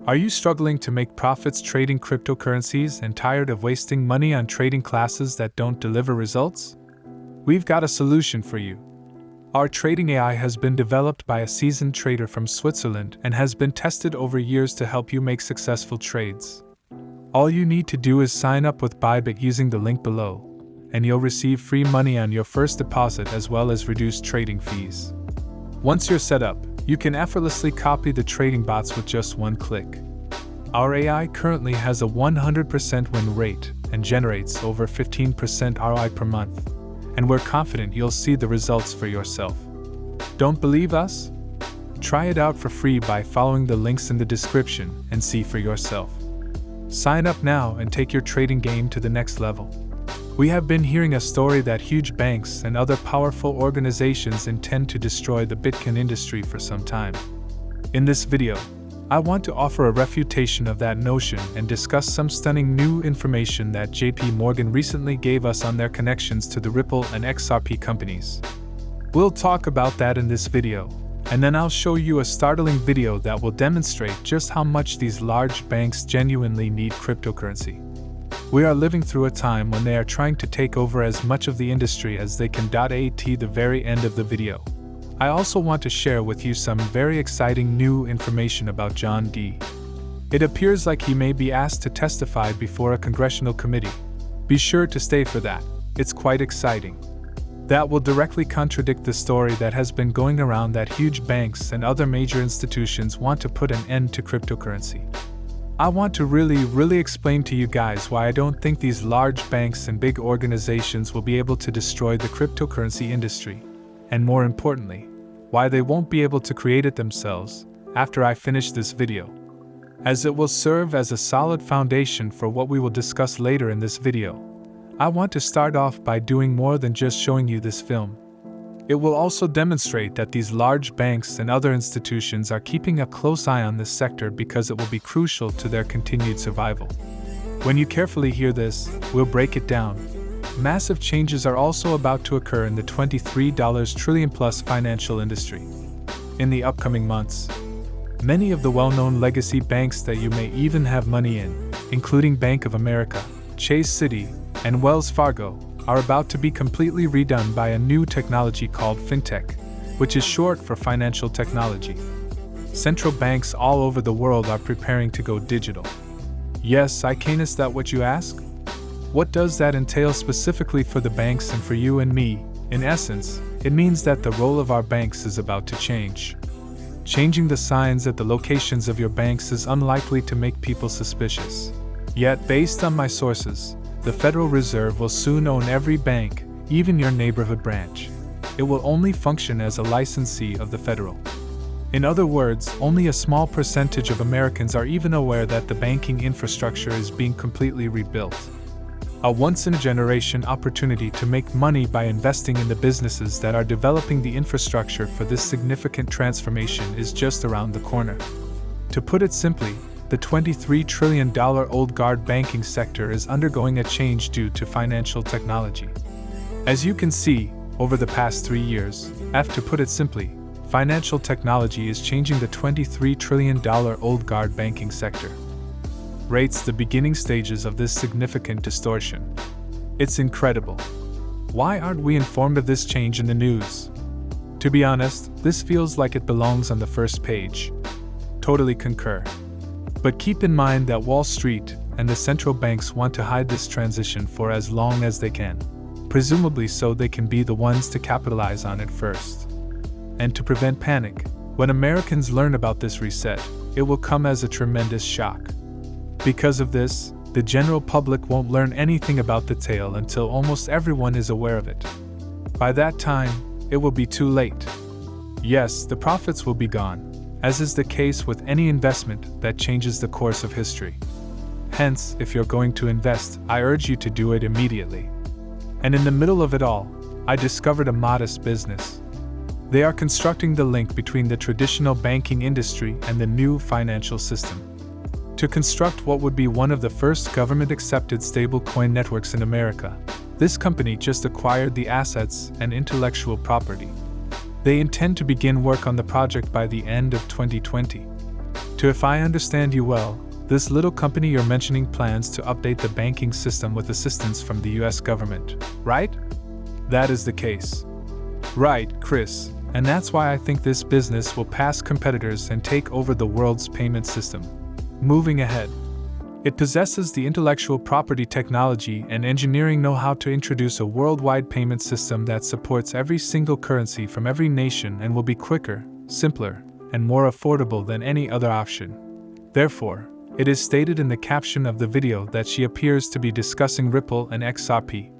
Are you struggling to make profits trading cryptocurrencies and tired of wasting money on trading classes that don't deliver results? We've got a solution for you. Our trading AI has been developed by a seasoned trader from Switzerland and has been tested over years to help you make successful trades. All you need to do is sign up with Bybit using the link below, and you'll receive free money on your first deposit as well as reduced trading fees. Once you're set up, you can effortlessly copy the trading bots with just one click. Our AI currently has a 100% win rate and generates over 15% ROI per month, and we're confident you'll see the results for yourself. Don't believe us? Try it out for free by following the links in the description and see for yourself. Sign up now and take your trading game to the next level. We have been hearing a story that huge banks and other powerful organizations intend to destroy the Bitcoin industry for some time. In this video, I want to offer a refutation of that notion and discuss some stunning new information that JP Morgan recently gave us on their connections to the Ripple and XRP companies. We'll talk about that in this video, and then I'll show you a startling video that will demonstrate just how much these large banks genuinely need cryptocurrency. We are living through a time when they are trying to take over as much of the industry as they can. At the very end of the video, I also want to share with you some very exciting new information about John Deaton. It appears like he may be asked to testify before a congressional committee. Be sure to stay for that, it's quite exciting. That will directly contradict the story that has been going around that huge banks and other major institutions want to put an end to cryptocurrency. I want to really explain to you guys why I don't think these large banks and big organizations will be able to destroy the cryptocurrency industry, and more importantly, why they won't be able to create it themselves after I finish this video, as it will serve as a solid foundation for what we will discuss later in this video. I want to start off by doing more than just showing you this film. It will also demonstrate that these large banks and other institutions are keeping a close eye on this sector because it will be crucial to their continued survival. When you carefully hear this, we'll break it down. Massive changes are also about to occur in the $23 trillion plus financial industry. In the upcoming months, many of the well-known legacy banks that you may even have money in, including Bank of America, Chase City, and Wells Fargo, are about to be completely redone by a new technology called fintech, which is short for financial technology. Central banks all over the world are preparing to go digital. Yes, is that what you ask? What does that entail specifically for the banks and for you and me? In essence, it means that the role of our banks is about to change. Changing the signs at the locations of your banks is unlikely to make people suspicious. Yet, based on my sources, the Federal Reserve will soon own every bank, even your neighborhood branch. It will only function as a licensee of the federal. In other words, only a small percentage of Americans are even aware that the banking infrastructure is being completely rebuilt. A once-in-a-generation opportunity to make money by investing in the businesses that are developing the infrastructure for this significant transformation is just around the corner. To put it simply, the $23 trillion old guard banking sector is undergoing a change due to financial technology. As you can see, over the past 3 years, to put it simply, financial technology is changing the $23 trillion old guard banking sector. Rates the beginning stages of this significant distortion. It's incredible. Why aren't we informed of this change in the news? To be honest, this feels like it belongs on the first page. Totally concur. But keep in mind that Wall Street and the central banks want to hide this transition for as long as they can, presumably so they can be the ones to capitalize on it first. And to prevent panic, when Americans learn about this reset, it will come as a tremendous shock. Because of this, the general public won't learn anything about the tale until almost everyone is aware of it. By that time, it will be too late. Yes, the profits will be gone, as is the case with any investment that changes the course of history. Hence, if you're going to invest, I urge you to do it immediately. And in the middle of it all, I discovered a modest business. They are constructing the link between the traditional banking industry and the new financial system. To construct what would be one of the first government-accepted stablecoin networks in America, this company just acquired the assets and intellectual property. They intend to begin work on the project by the end of 2020. To So if I understand you well, this little company you're mentioning plans to update the banking system with assistance from the US government, right? That is the case. Right, Chris, and that's why I think this business will pass competitors and take over the world's payment system. Moving ahead, it possesses the intellectual property technology and engineering know-how to introduce a worldwide payment system that supports every single currency from every nation and will be quicker, simpler, and more affordable than any other option. Therefore, it is stated in the caption of the video that she appears to be discussing Ripple and XRP.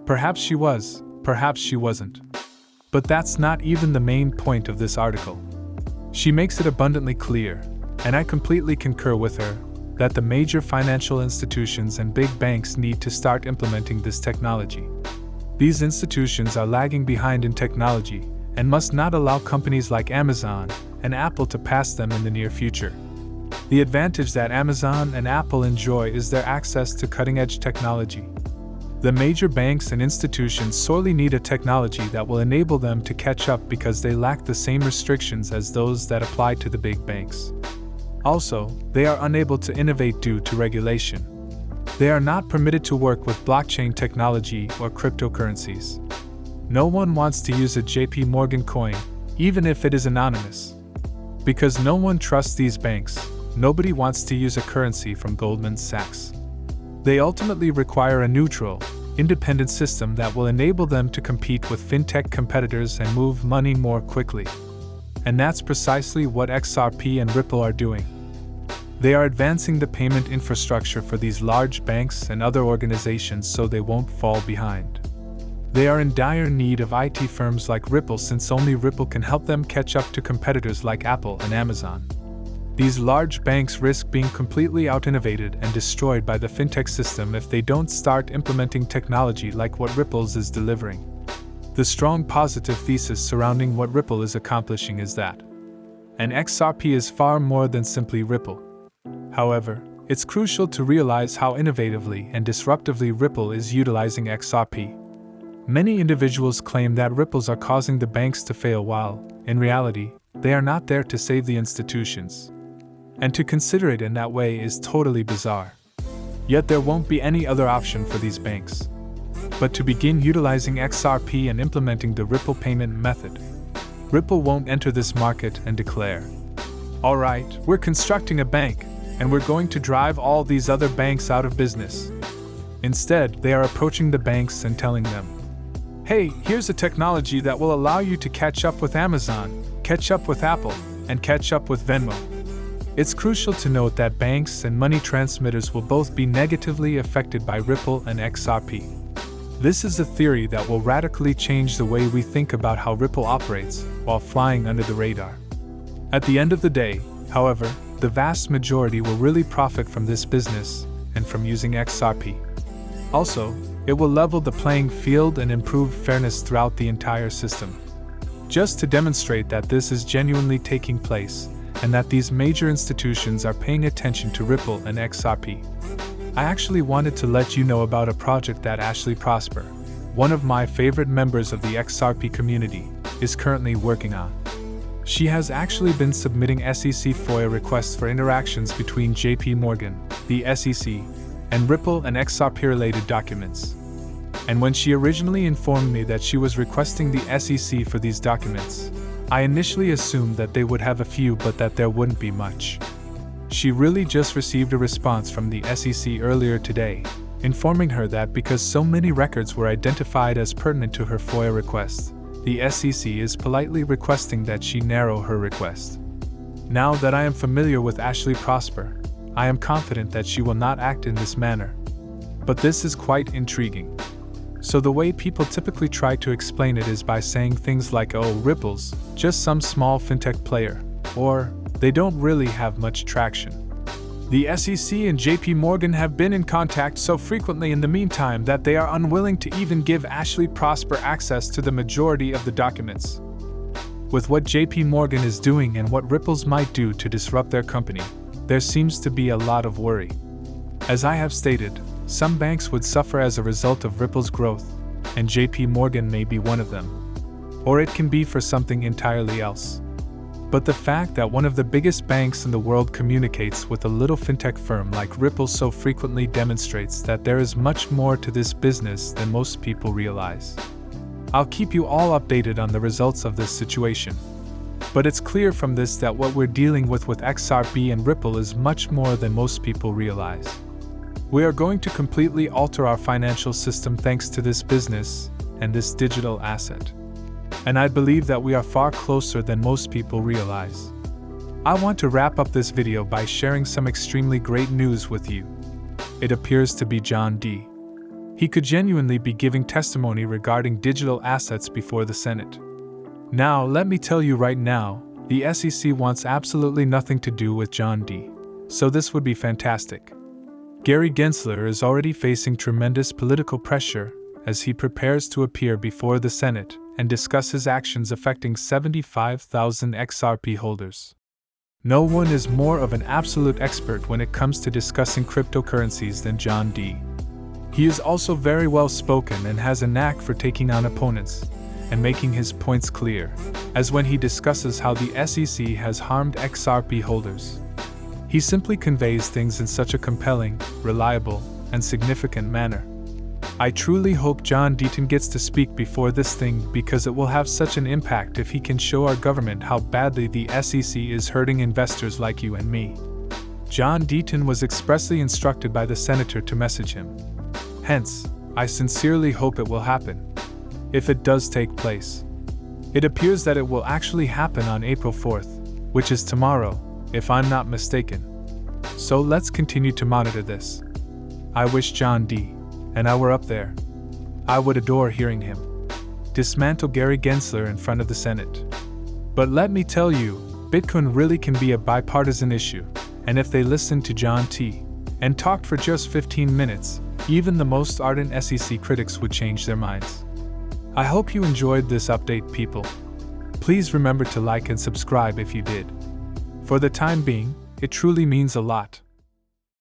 Perhaps she was, perhaps she wasn't. But that's not even the main point of this article. She makes it abundantly clear, and I completely concur with her, that the major financial institutions and big banks need to start implementing this technology. These institutions are lagging behind in technology and must not allow companies like Amazon and Apple to pass them in the near future. The advantage that Amazon and Apple enjoy is their access to cutting-edge technology. The major banks and institutions sorely need a technology that will enable them to catch up because they lack the same restrictions as those that apply to the big banks. Also, they are unable to innovate due to regulation. They are not permitted to work with blockchain technology or cryptocurrencies. No one wants to use a JP Morgan coin, even if it is anonymous. Because no one trusts these banks, nobody wants to use a currency from Goldman Sachs. They ultimately require a neutral, independent system that will enable them to compete with fintech competitors and move money more quickly. And that's precisely what XRP and Ripple are doing. They are advancing the payment infrastructure for these large banks and other organizations so they won't fall behind. They are in dire need of IT firms like Ripple since only Ripple can help them catch up to competitors like Apple and Amazon. These large banks risk being completely out-innovated and destroyed by the fintech system if they don't start implementing technology like what Ripple's is delivering. The strong positive thesis surrounding what Ripple is accomplishing is that an XRP is far more than simply Ripple. However, it's crucial to realize how innovatively and disruptively Ripple is utilizing XRP. Many individuals claim that Ripples are causing the banks to fail while, in reality, they are not there to save the institutions. And to consider it in that way is totally bizarre. Yet there won't be any other option for these banks but to begin utilizing XRP and implementing the Ripple payment method. Ripple won't enter this market and declare, "Alright, we're constructing a bank, and we're going to drive all these other banks out of business." Instead, they are approaching the banks and telling them, "Hey, here's a technology that will allow you to catch up with Amazon, catch up with Apple, and catch up with Venmo." It's crucial to note that banks and money transmitters will both be negatively affected by Ripple and XRP. This is a theory that will radically change the way we think about how Ripple operates while flying under the radar. At the end of the day, however, the vast majority will really profit from this business and from using XRP. Also, it will level the playing field and improve fairness throughout the entire system. Just to demonstrate that this is genuinely taking place and that these major institutions are paying attention to Ripple and XRP, I actually wanted to let you know about a project that Ashley Prosper, one of my favorite members of the XRP community, is currently working on. She has actually been submitting SEC FOIA requests for interactions between JP Morgan, the SEC, and Ripple and XRP-related documents. And when she originally informed me that she was requesting the SEC for these documents, I initially assumed that they would have a few but that there wouldn't be much. She really just received a response from the SEC earlier today, informing her that because so many records were identified as pertinent to her FOIA request, the SEC is politely requesting that she narrow her request. Now that I am familiar with Ashley Prosper, I am confident that she will not act in this manner. But this is quite intriguing. So the way people typically try to explain it is by saying things like, "Oh, Ripple's just some small fintech player," or "they don't really have much traction." The SEC and JP Morgan have been in contact so frequently in the meantime that they are unwilling to even give Ashley Prosper access to the majority of the documents. With what JP Morgan is doing and what Ripple's might do to disrupt their company, there seems to be a lot of worry. As I have stated, some banks would suffer as a result of Ripple's growth, and JP Morgan may be one of them. Or it can be for something entirely else. But the fact that one of the biggest banks in the world communicates with a little fintech firm like Ripple so frequently demonstrates that there is much more to this business than most people realize. I'll keep you all updated on the results of this situation. But it's clear from this that what we're dealing with XRP and Ripple is much more than most people realize. We are going to completely alter our financial system thanks to this business and this digital asset. And I believe that we are far closer than most people realize. I want to wrap up this video by sharing some extremely great news with you. It appears to be John D. He could genuinely be giving testimony regarding digital assets before the Senate. Now, let me tell you right now, the SEC wants absolutely nothing to do with John D. So this would be fantastic. Gary Gensler is already facing tremendous political pressure as he prepares to appear before the Senate and discuss his actions affecting 75,000 XRP holders. No one is more of an absolute expert when it comes to discussing cryptocurrencies than John D. He is also very well spoken and has a knack for taking on opponents and making his points clear, as when he discusses how the SEC has harmed XRP holders. He simply conveys things in such a compelling, reliable, and significant manner. I truly hope John Deaton gets to speak before this thing because it will have such an impact if he can show our government how badly the SEC is hurting investors like you and me. John Deaton was expressly instructed by the senator to message him. Hence, I sincerely hope it will happen. If it does take place. It appears that it will actually happen on April 4th, which is tomorrow, if I'm not mistaken. So let's continue to monitor this. I wish John D. and I were up there. I would adore hearing him dismantle Gary Gensler in front of the Senate. But let me tell you, Bitcoin really can be a bipartisan issue, and if they listened to John T. and talked for just 15 minutes, even the most ardent SEC critics would change their minds. I hope you enjoyed this update, people. Please remember to like and subscribe if you did. For the time being, it truly means a lot.